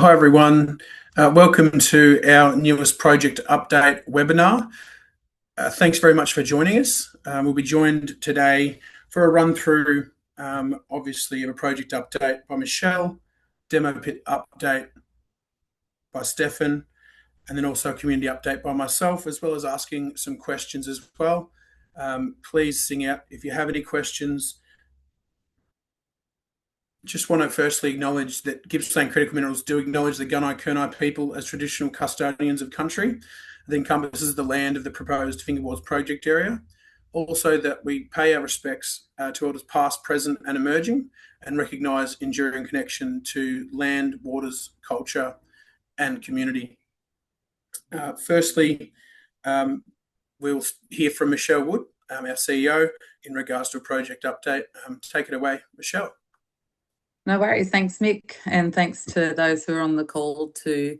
Hi everyone, welcome to our newest project update webinar. Thanks very much for joining us. We'll be joined today for a run through, obviously, of a project update by Michelle, demo pit update by Stefan, and then also a community update by myself, as well as asking some questions as well. Please sing out if you have any questions. Just want to firstly acknowledge that Gippsland Critical Minerals do acknowledge the Gunai-Kurnai people as traditional custodians of country that encompasses the land of the proposed Fingerboards project area. Also that we pay our respects to elders past, present and emerging, and recognise enduring connection to land, waters, culture and community. Firstly, we'll hear from Michelle Wood, our CEO, in regards to a project update. Take it away, Michelle. No worries. Thanks, Mick, and thanks to those who are on the call to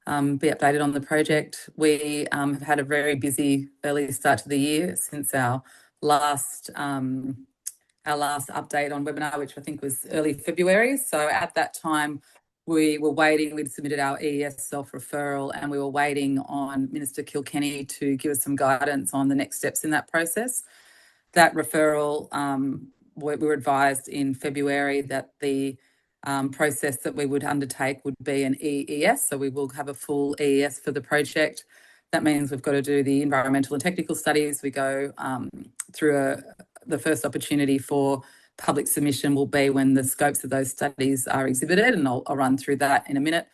be updated on the project. We have had a very busy early start to the year since our last update on webinar, which I think was early February. So at that time, we were waiting. We'd submitted our EES self-referral, and we were waiting on Minister Kilkenny to give us some guidance on the next steps in that process. That referral, we were advised in February that the process that we would undertake would be an EES, so we will have a full EES for the project. That means we've got to do the environmental and technical studies. We go through the first opportunity for public submission will be when the scopes of those studies are exhibited, and I'll run through that in a minute.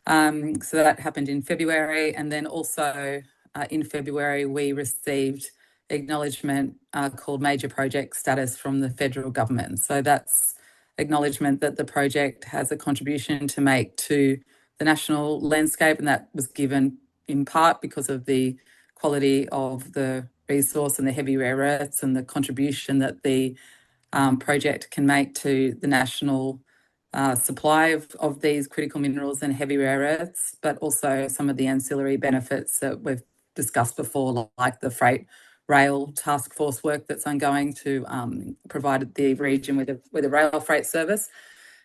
So that happened in February, and then also in February we received acknowledgement called major project status from the federal government. So that's acknowledgement that the project has a contribution to make to the national landscape, and that was given in part because of the quality of the resource and the heavy rare earths and the contribution that the project can make to the national supply of these critical minerals and heavy rare earths, but also some of the ancillary benefits that we've discussed before, like the freight rail task force work that's ongoing to provide the region with a rail freight service.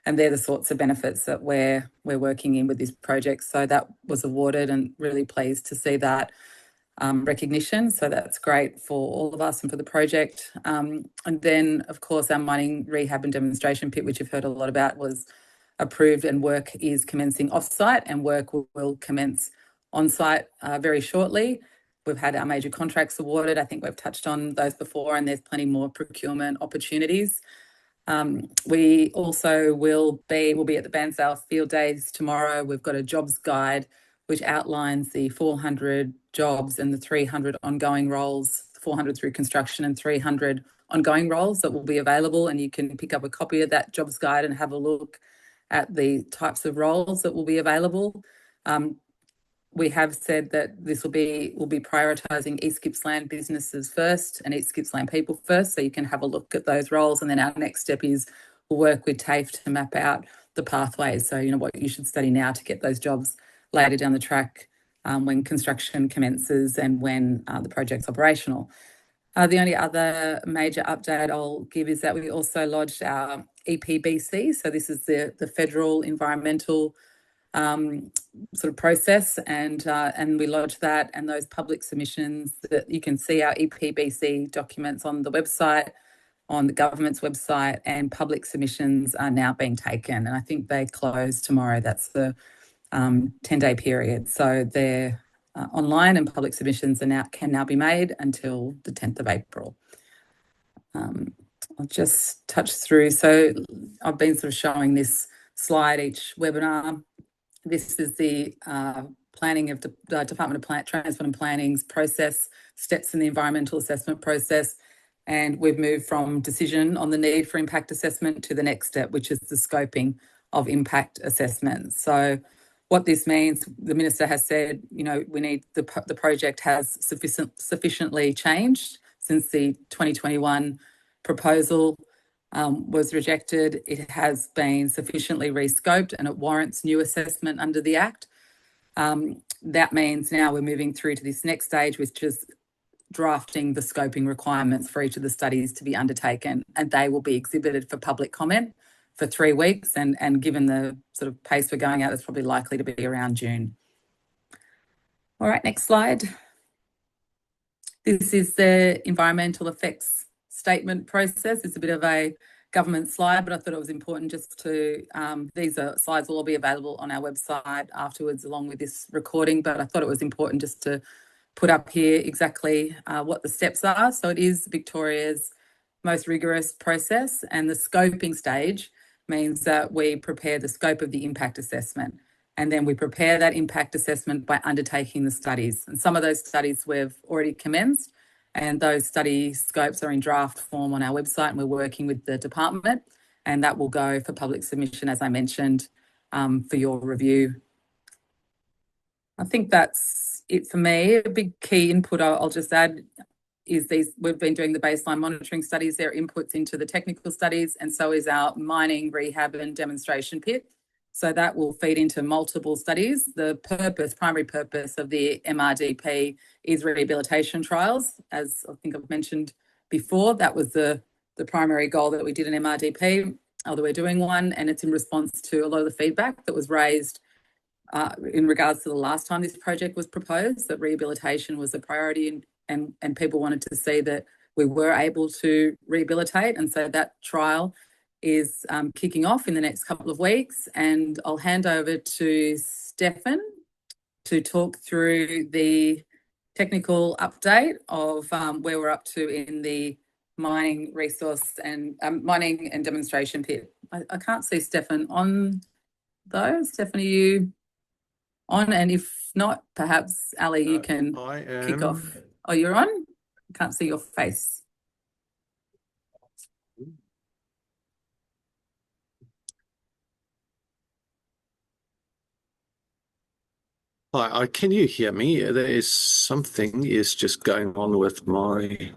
And they're the sorts of benefits that we're working in with this project. So that was awarded, and really pleased to see that recognition. So that's great for all of us and for the project. And then, of course, our mining rehab and demonstration pit, which you've heard a lot about, was approved, and work is commencing off-site, and work will commence on-site very shortly. We've had our major contracts awarded. I think we've touched on those before, and there's plenty more procurement opportunities. We also will be at the Bansdale Field Days tomorrow. We've got a jobs guide which outlines the 400 jobs and the 300 ongoing roles, 400 through construction and 300 ongoing roles that will be available. And you can pick up a copy of that jobs guide and have a look at the types of roles that will be available. We have said that we'll be prioritising East Gippsland businesses first and East Gippsland people first, so you can have a look at those roles. And then our next step is we'll work with TAFE to map out the pathways. So, what you should study now to get those jobs later down the track when construction commences and when the project's operational. The only other major update I'll give is that we also lodged our EPBC. So this is the federal environmental sort of process, and we lodged that, and those public submissions that you can see our EPBC documents on the website, on the government's website, and public submissions are now being taken, and I think they close tomorrow. That's the 10-day period. So they're online, and public submissions can now be made until the 10th of April. I'll just touch through. So I've been sort of showing this slide each webinar. This is the planning of the Department of Transport and Planning's process, steps in the environmental assessment process. And we've moved from decision on the need for impact assessment to the next step, which is the scoping of impact assessment. So what this means, the Minister has said, we need the project has sufficiently changed since the 2021 proposal was rejected. It has been sufficiently rescoped, and it warrants new assessment under the Act. That means now we're moving through to this next stage, which is drafting the scoping requirements for each of the studies to be undertaken, and they will be exhibited for public comment for 3 weeks, and given the sort of pace we're going at, it's probably likely to be around June. All right, next slide. This is the environmental effects statement process. It's a bit of a government slide, but I thought it was important just to, these slides will all be available on our website afterwards along with this recording, but I thought it was important just to put up here exactly what the steps are. So it is Victoria's most rigorous process, and the scoping stage means that we prepare the scope of the impact assessment, and then we prepare that impact assessment by undertaking the studies. And some of those studies we've already commenced, and those study scopes are in draft form on our website, and we're working with the department, and that will go for public submission, as I mentioned, for your review. I think that's it for me. A big key input I'll just add is we've been doing the baseline monitoring studies. They're inputs into the technical studies, and so is our mining, rehab and demonstration pit. So that will feed into multiple studies. The primary purpose of the MRDP is rehabilitation trials. As I think I've mentioned before, that was the primary goal that we did an MRDP, although we're doing one, and it's in response to a lot of the feedback that was raised in regards to the last time this project was proposed, that rehabilitation was a priority, and people wanted to see that we were able to rehabilitate. And so that trial is kicking off in the next couple of weeks, and I'll hand over to Stefan to talk through the technical update of where we're up to in the mining resource and mining and demonstration pit. I can't see Stefan on those. Stefan, are you on? And if not, perhaps Ali, you can kick off. Oh, you're on? I can't see your face. Hi, can you hear me? There is something is just going on with my.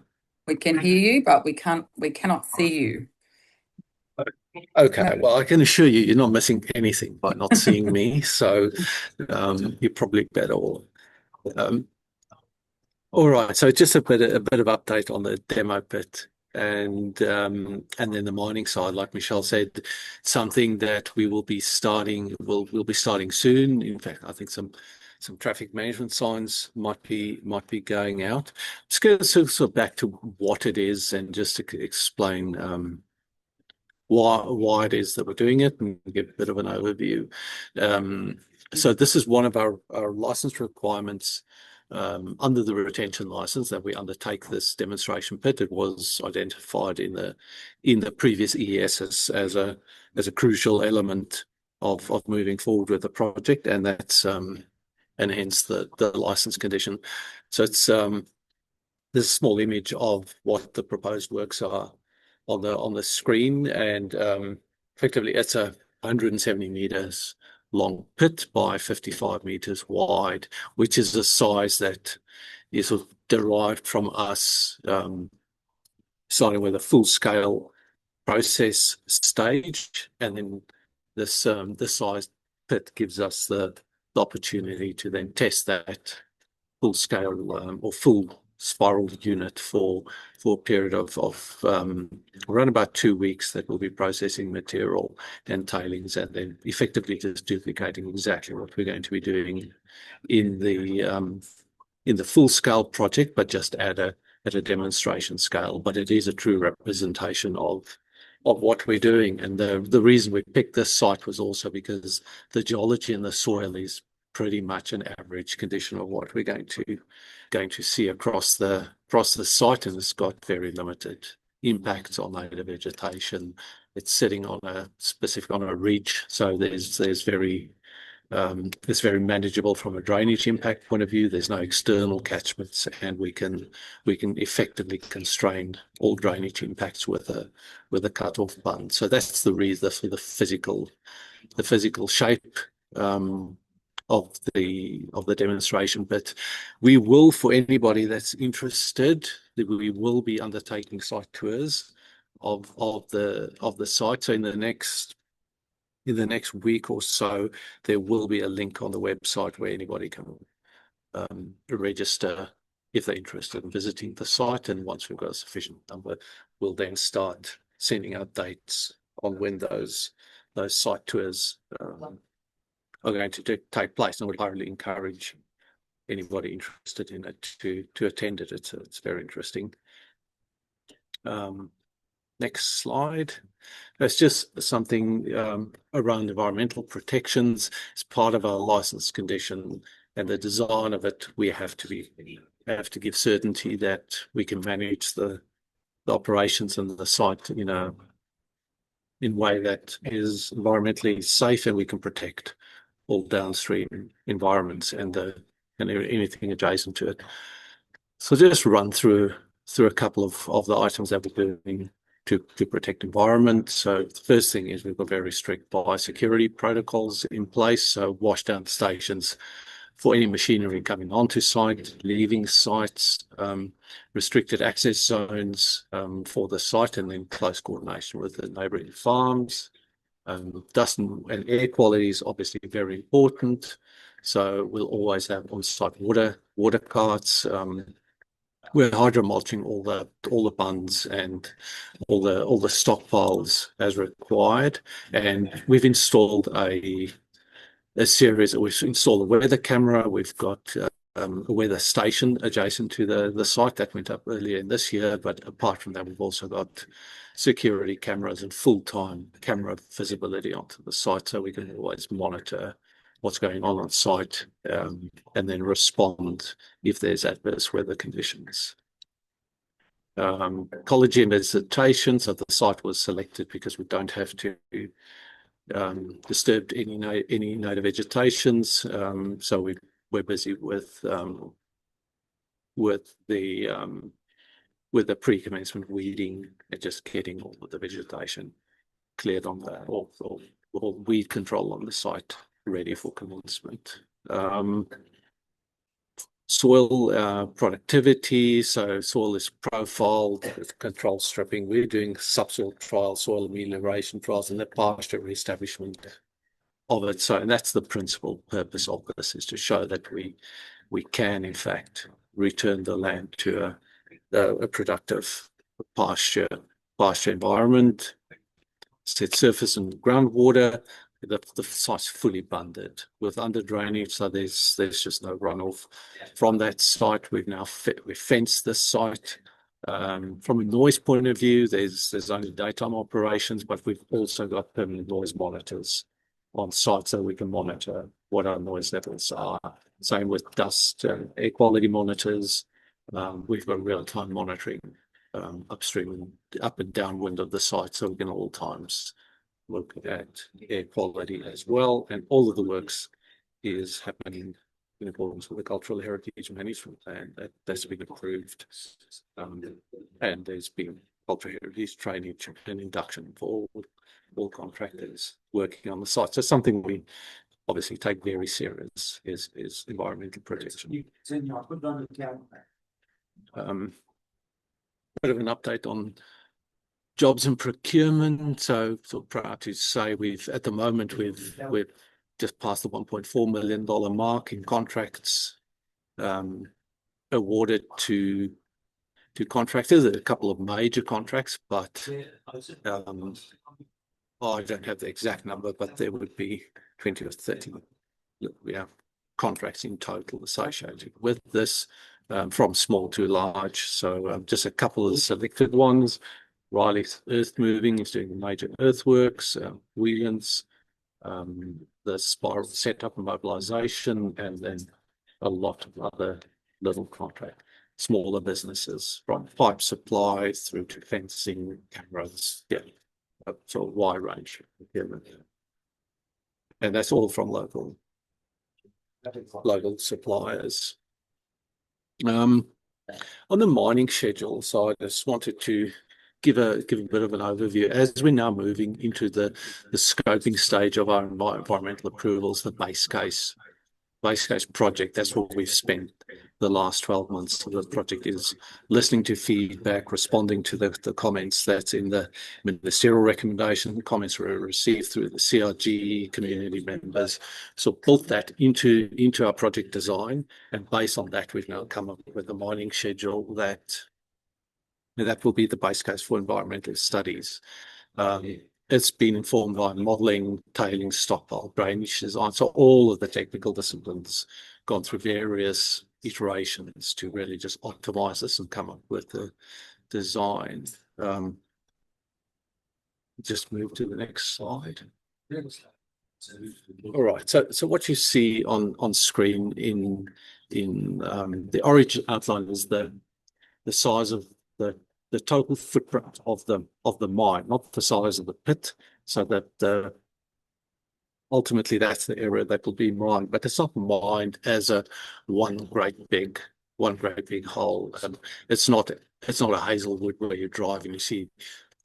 We can hear you, but we cannot see you. Okay, well, I can assure you, you're not missing anything by not seeing me. So you're probably better off. All right, so just a bit of update on the demo pit and then the mining side, like Michelle said, something that we will be starting. We'll be starting soon. In fact, I think some traffic management signs might be going out. Just go sort of back to what it is and just to explain why it is that we're doing it and give a bit of an overview. So this is one of our license requirements under the retention license that we undertake this demonstration pit. It was identified in the previous ES as a crucial element of moving forward with the project, and that's and hence the license condition. So it's this small image of what the proposed works are on the screen, and effectively it's a 170 meters long pit by 55 meters wide, which is a size that is sort of derived from us starting with a full scale process stage, and then this size pit gives us the opportunity to then test that full scale or full spiral unit for a period of around about 2 weeks, that will be processing material and tailings, and then effectively just duplicating exactly what we're going to be doing in the full scale project, but just at a demonstration scale. But it is a true representation of what we're doing. And the reason we picked this site was also because the geology in the soil is pretty much an average condition of what we're going to see across the site, and it's got very limited impacts on native vegetation. It's sitting on a ridge, so there's very it's very manageable from a drainage impact point of view. There's no external catchments, and we can effectively constrain all drainage impacts with a cut-off bund. So that's the reason for the physical shape of the demonstration. But we will, for anybody that's interested, we will be undertaking site tours of the site. So in the next week or so, there will be a link on the website where anybody can register if they're interested in visiting the site. And once we've got a sufficient number, we'll then start sending out dates when those site tours are going to take place, and would highly encourage anybody interested in it to attend it. It's very interesting. Next slide. It's just something around environmental protections. As part of our license condition and the design of it, we have to give certainty that we can manage the operations and the site in a way that is environmentally safe, and we can protect all downstream environments and anything adjacent to it. So just run through a couple of the items that we're doing to protect environment. So the first thing is we've got very strict biosecurity protocols in place. So washdown stations for any machinery coming onto site, leaving sites, restricted access zones for the site, and then close coordination with the neighbouring farms. Dust and air quality is obviously very important. So we'll always have on-site water carts. We're hydromulching all the bunds and all the stockpiles as required, and we've installed a series. We've installed a weather camera. We've got a weather station adjacent to the site that went up earlier in this year. But apart from that, we've also got security cameras and full-time camera visibility onto the site, so we can always monitor what's going on site, and then respond if there's adverse weather conditions. Ecology and vegetation. So the site was selected because we don't have to disturb any native vegetations. So we're busy with the pre-commencement weeding and just getting all of the vegetation cleared on the or weed control on the site ready for commencement. Soil productivity. So soil is profiled with control stripping. We're doing subsoil trials, soil amelioration trials, and the pasture reestablishment of it. So, and that's the principal purpose of this, is to show that we can in fact return the land to a productive pasture environment. Set surface and groundwater. The site's fully bunded with under drainage, so there's just no runoff from that site. We've fenced this site. From a noise point of view, there's only daytime operations, but we've also got permanent noise monitors on site, so we can monitor what our noise levels are. Same with dust and air quality monitors. We've got real-time monitoring upstream and up and downwind of the site, so we can at all times look at air quality as well. And all of the works is happening in accordance with the Cultural Heritage Management Plan that's been approved. And there's been cultural heritage training and induction for all contractors working on the site. So something we obviously take very serious is environmental protection. Bit of an update on jobs and procurement. So proud to say at the moment we've just passed the $1.4 million mark in contracts awarded to contractors. A couple of major contracts, but I don't have the exact number, but there would be 20 or 30 contracts in total associated with this, from small to large. So just a couple of selected ones. Riley's Earth Moving is doing major earthworks, Whelan's, the spiral setup and mobilization, and then a lot of other little smaller businesses, from pipe supply through to fencing, cameras, so a wide range of procurement. And that's all from local suppliers. On the mining schedule, so I just wanted to give a bit of an overview. As we're now moving into the scoping stage of our environmental approvals, the base case project, that's what we've spent the last 12 months of the project, is listening to feedback, responding to the comments that's in the ministerial recommendation. Comments were received through the CRG community members. So built that into our project design, and based on that, we've now come up with a mining schedule that will be the base case for environmental studies. it's been informed by modeling, tailing, stockpile, drainage design. So all of the technical disciplines gone through various iterations to really just optimize this and come up with the design. Just move to the next slide. All right. So what you see on screen in the orange outline is the size of the total footprint of the mine, not the size of the pit. So that ultimately that's the area that will be mined, but it's not mined as a one great big hole. It's not a Hazelwood where you drive and you see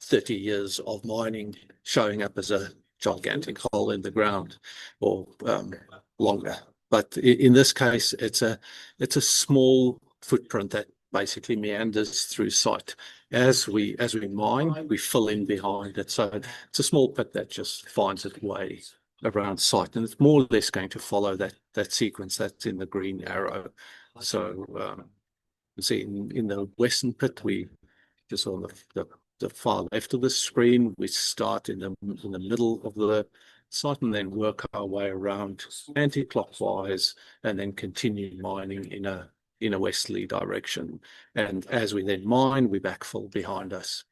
30 years of mining showing up as a gigantic hole in the ground, or longer. But in this case, it's a small footprint that basically meanders through site. As we mine, we fill in behind it. So it's a small pit that just finds its way around site, and it's more or less going to follow that sequence that's in the green arrow. So you see in the western pit, we just on the far left of the screen, we start in the middle of the site and then work our way around anti-clockwise and then continue mining in a westerly direction. And as we then mine, we backfill behind us.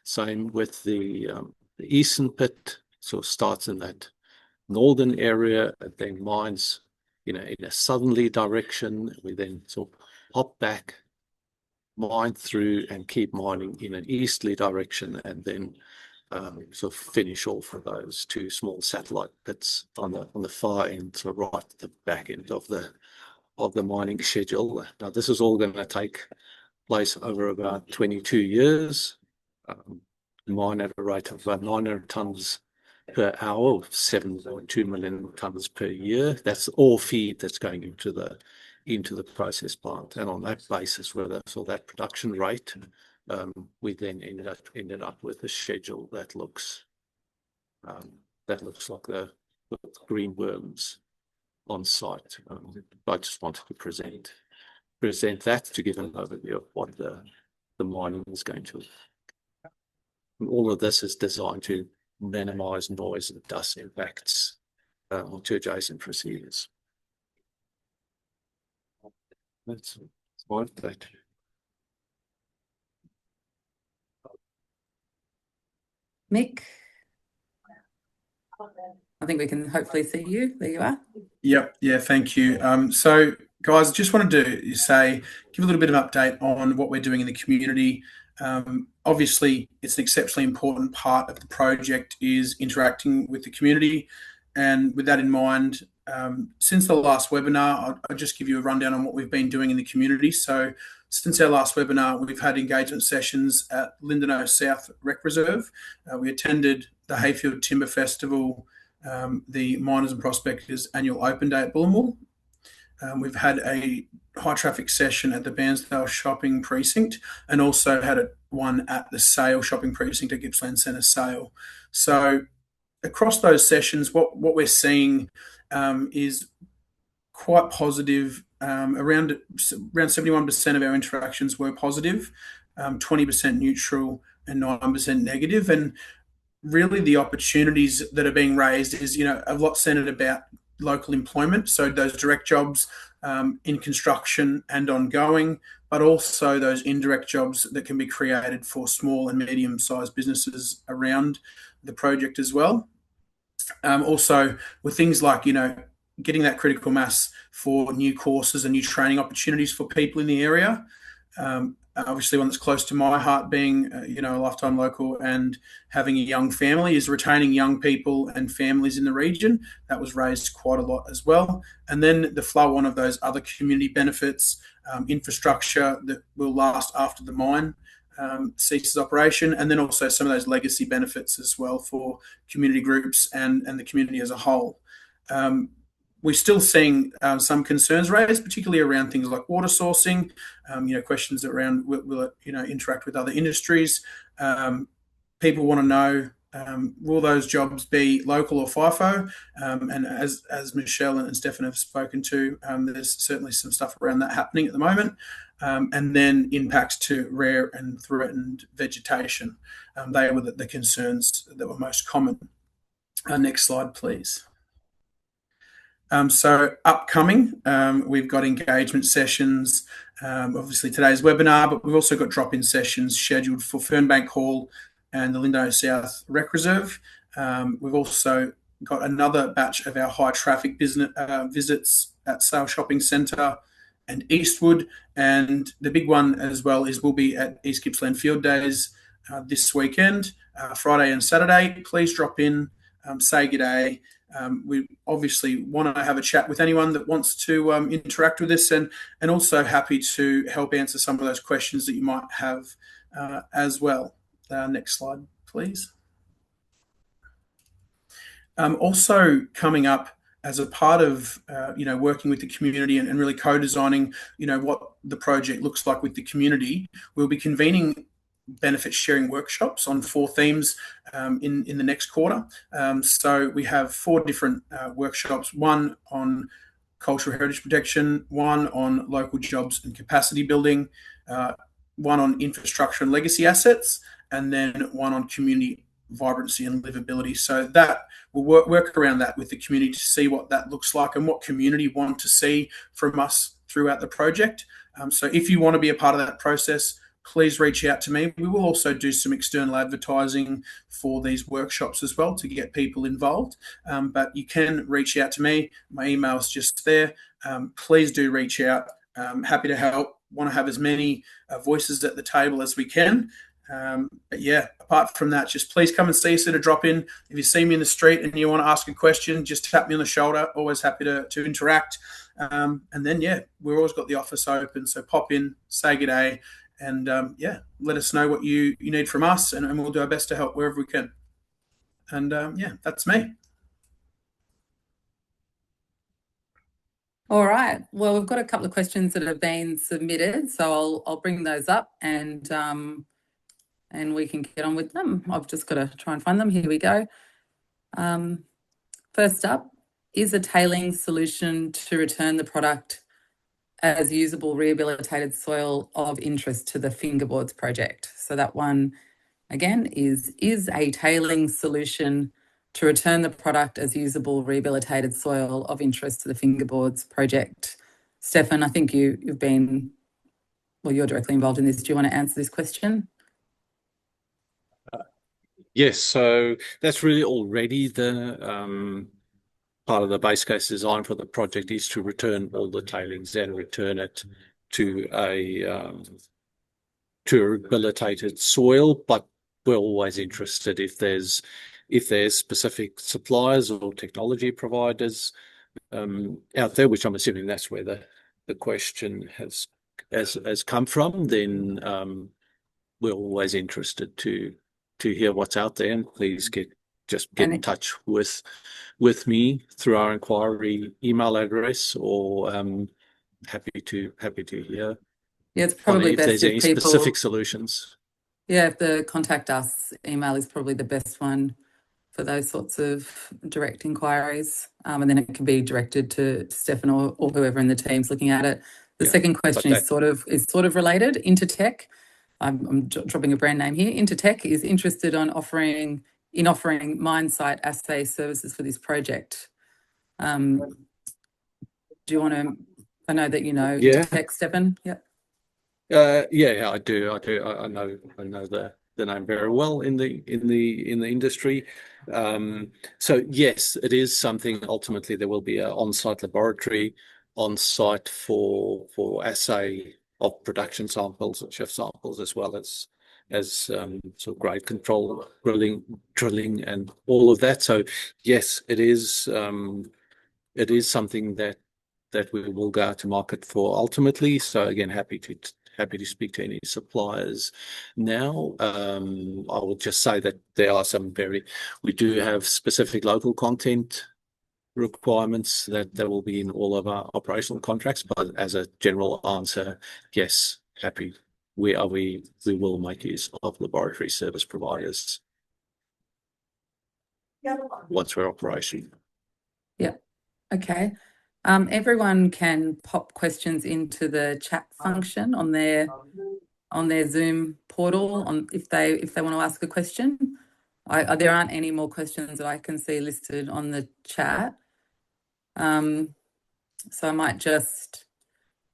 Same with the eastern pit. So it starts in that northern area and then mines, in a southerly direction. We then sort of hop back, mine through and keep mining in an easterly direction, and then sort of finish off with those two small satellite pits on the far end, so right at the back end of the mining schedule. Now this is all going to take place over about 22 years. Mine at a rate of about 900 tons per hour, 7.2 million tons per year. That's all feed that's going into the process plant, and on that basis, with that production rate, we then ended up with a schedule that looks like the green worms on site. I just wanted to present that to give an overview of what the mining is going to. And all of this is designed to minimize noise and dust impacts to adjacent procedures. That's fine. Mick, I think we can hopefully see you. There you are. Yep. Yeah, thank you. So, guys, just wanted to give a little bit of update on what we're doing in the community. Obviously, it's an exceptionally important part of the project is interacting with the community. And with that in mind, since the last webinar, I'll just give you a rundown on what we've been doing in the community. So since our last webinar, we've had engagement sessions at Lindenow South Rec Reserve. We attended the Hayfield Timber Festival, the Miners and Prospectors annual open day at Bullimore. We've had a high traffic session at the Bairnsdale Shopping Precinct, and also had one at the Sale Shopping Precinct at Gippsland Centre Sale. So across those sessions, what we're seeing is quite positive. Around 71% of our interactions were positive, 20% neutral, and 9% negative. And really the opportunities that are being raised is, a lot centered about local employment. So those direct jobs in construction and ongoing, but also those indirect jobs that can be created for small and medium-sized businesses around the project as well. Also with things like, getting that critical mass for new courses and new training opportunities for people in the area. Obviously, one that's close to my heart, being a lifetime local and having a young family, is retaining young people and families in the region. That was raised quite a lot as well. And then the flow on of those other community benefits, infrastructure that will last after the mine ceases operation, and then also some of those legacy benefits as well for community groups and the community as a whole. We're still seeing some concerns raised, particularly around things like water sourcing, questions around will it interact with other industries. People want to know, will those jobs be local or FIFO? And as Michelle and Stefan have spoken to, there's certainly some stuff around that happening at the moment. and then impacts to rare and threatened vegetation. They were the concerns that were most common. Next slide, please. So upcoming, we've got engagement sessions, obviously today's webinar, but we've also got drop-in sessions scheduled for Fernbank Hall and the Lindo South Rec Reserve. We've also got another batch of our high traffic business visits at Sale Shopping Centre and Eastwood, and the big one as well is we'll be at East Gippsland Field Days this weekend, Friday and Saturday. Please drop in, say good day. We obviously want to have a chat with anyone that wants to interact with us, and also happy to help answer some of those questions that you might have as well. Next slide, please. Also coming up as a part of working with the community and really co-designing what the project looks like with the community, we'll be convening benefit sharing workshops on 4 themes in the next quarter. So we have 4 different workshops, one on cultural heritage protection, one on local jobs and capacity building, one on infrastructure and legacy assets, and then one on community vibrancy and livability. So that we'll work around that with the community to see what that looks like and what community want to see from us throughout the project. So if you want to be a part of that process, please reach out to me. We will also do some external advertising for these workshops as well to get people involved. But you can reach out to me. My email is just there. Please do reach out. Happy to help. Want to have as many voices at the table as we can. But yeah, apart from that, just please come and see us at a drop-in. If you see me in the street and you want to ask a question, just tap me on the shoulder. Always happy to interact. And then, yeah, we've always got the office open. So pop in, say good day, and let us know what you need from us, and we'll do our best to help wherever we can. And that's me. All right. Well, we've got a couple of questions that have been submitted, so I'll bring those up and we can get on with them. I've just got to try and find them. Here we go. First up, is a tailing solution to return the product as usable rehabilitated soil of interest to the fingerboards project? So that one again is a tailing solution to return the product as usable rehabilitated soil of interest to the fingerboards project. Stefan, I think you've been, well, you're directly involved in this. Do you want to answer this question? Yes, so that's really already the part of the base case design for the project is to return all the tailings and return it to a rehabilitated soil, but we're always interested if there's specific suppliers or technology providers out there, which I'm assuming that's where the question has come from, then we're always interested to hear what's out there, and please get in touch with me through our inquiry email address, or happy to hear. Yeah, it's probably if best there's any specific solutions. Yeah, if the contact us email is probably the best one for those sorts of direct inquiries, and then it can be directed to Stefan or whoever in the team's looking at it. The second question is sort of related. Intertech, I'm dropping a brand name here. Intertech is interested in offering mine site assay services for this project. Do you want to? I know that you know Intertech, Stefan. Yeah. Yeah, I do. I know the name very well in the industry. So yes, it is something. Ultimately, there will be an on-site laboratory on site for assay of production samples and shift samples, as well as sort of grade control, drilling, and all of that. So yes, it is something that we will go out to market for ultimately. So again, happy to speak to any suppliers now. I will just say that there are we do have specific local content requirements that will be in all of our operational contracts, but as a general answer, yes, happy. We will make use of laboratory service providers once we're operational. Yeah. Okay. Everyone can pop questions into the chat function on their Zoom portal if they want to ask a question. There aren't any more questions that I can see listed on the chat. So I might just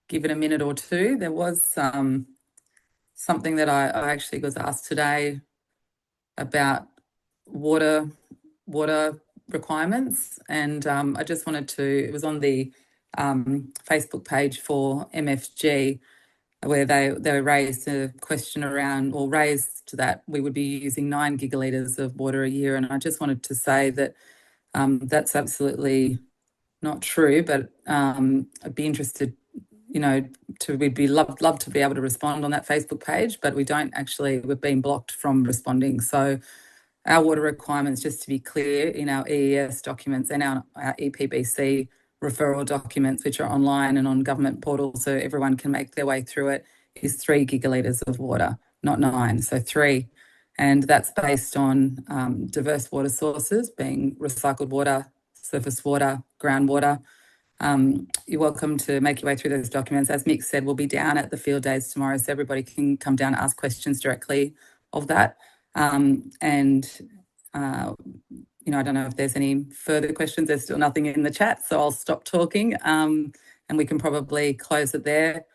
give it a minute or two. There was something that I actually was asked today about water requirements, and I just wanted to, it was on the Facebook page for MFG, where they raised a question around, or raised that we would be using 9 gigalitres of water a year, and I just wanted to say that that's absolutely not true, but I'd be interested, we'd be love to be able to respond on that Facebook page, but we've been blocked from responding. So our water requirements, just to be clear, in our EES documents and our EPBC referral documents, which are online and on government portals so everyone can make their way through it, is 3 gigalitres of water, not 9, so 3. And that's based on diverse water sources, being recycled water, surface water, groundwater. You're welcome to make your way through those documents. As Mick said, we'll be down at the field days tomorrow, so everybody can come down and ask questions directly of that. I don't know if there's any further questions. There's still nothing in the chat, so I'll stop talking, and we can probably close it there,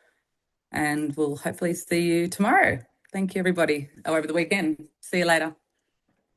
and we'll hopefully see you tomorrow. Thank you, everybody, or over the weekend. See you later.